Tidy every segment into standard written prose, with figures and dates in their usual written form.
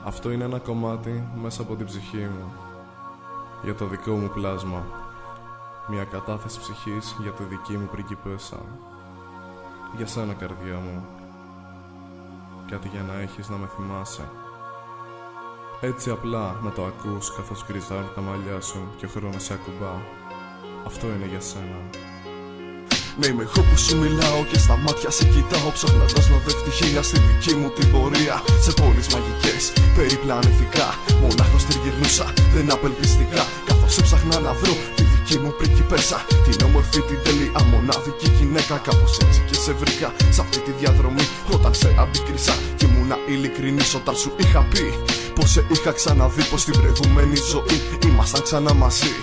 Αυτό είναι ένα κομμάτι μέσα από την ψυχή μου, για το δικό μου πλάσμα. Μια κατάθεση ψυχής για τη δική μου πριγκιπέσα. Για σένα καρδιά μου, κάτι για να έχεις να με θυμάσαι. Έτσι απλά να το ακούς καθώς γκριζάρουν τα μαλλιά σου και ο χρόνος σε ακουμπά. Αυτό είναι για σένα. Ναι, είμαι εγώ που σου μιλάω και στα μάτια σε κοιτάω, ψάχνοντας να βρω ευτυχία στη δική μου την πορεία. Σε πόλεις μαγικές, περιπλανητικά, μονάχος τριγυρνούσα, δεν απελπιστικά, καθώς έψαχνα να βρω τη δική μου πριγκιπέσα. Την όμορφη, την τέλεια, μοναδική γυναίκα. Κάπως έτσι και σε βρήκα σε αυτή τη διαδρομή, όταν σε αντίκρισα και ήμουνα ειλικρινής όταν σου είχα πει πως σε είχα ξαναδεί, πως στην προηγούμενη ζωή ήμασταν ξανά μαζί.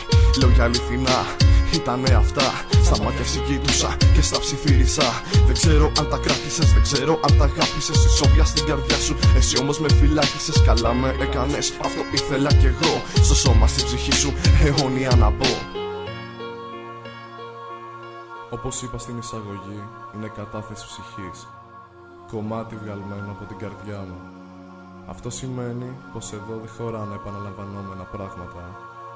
Λόγια αληθινά ήτανε αυτά, στα μάτια συγκοίτουσα και στα ψιθύρισα. Δεν ξέρω αν τα κράτησες, δεν ξέρω αν τα αγάπησες. Ισόβια στην καρδιά σου, εσύ όμως με φυλάκισες. Καλά με έκανες, αυτό ήθελα κι εγώ. Στο σώμα, στην ψυχή σου, αιώνια να μπω. Όπως είπα στην εισαγωγή, είναι κατάθεση ψυχής, κομμάτι βγαλμένο από την καρδιά μου. Αυτό σημαίνει πως εδώ δεν χωράνε επαναλαμβανόμενα πράγματα,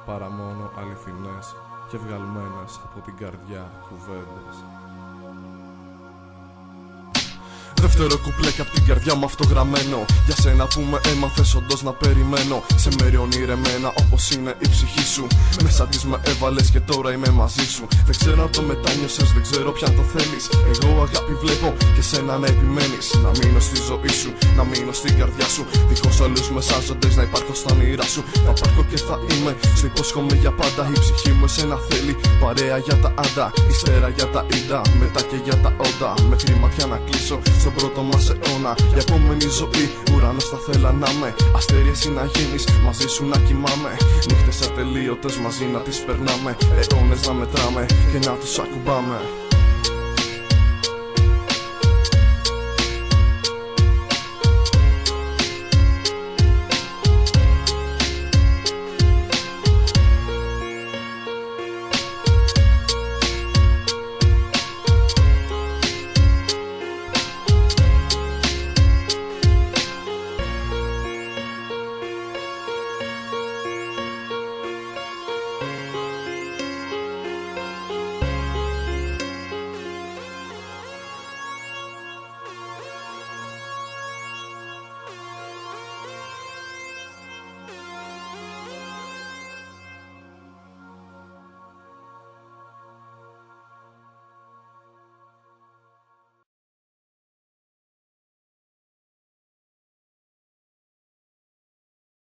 παρά μόνο αληθινές και βγαλμένες από την καρδιά κουβέντες. Δεύτερο κουπλέ κι απ' την καρδιά μου αυτογραμμένο. Για σένα που με έμαθες όντως να περιμένω. Σε μέρη ονειρεμένα όπως είναι η ψυχή σου. Μέσα της με έβαλες και τώρα είμαι μαζί σου. Δεν ξέρω αν το μετάνιωσες, δεν ξέρω πια το θέλεις. Εγώ αγάπη βλέπω και σένα να επιμένεις. Να μείνω στη ζωή σου, να μείνω στην καρδιά σου. Δίχως άλλους μεσάζοντες να υπάρχω στα όνειρά σου. Θα υπάρχω και θα είμαι, στο υπόσχομαι για πάντα. Η ψυχή μου εσένα θέλει, παρέα για τα άντα. Η σφαίρα για τα ίντα, μετά και για τα όντα. Μέχρι ματιά να κλείσω στον πρώτο μας αιώνα. Για επόμενη ζωή, ουρανός θα θέλα να με. Αστέρι εσύ να γίνεις, μαζί σου να κοιμάμαι. Νύχτες ατελείωτες μαζί να τις περνάμε. Αιώνες να μετράμε και να τους ακουμπάμε.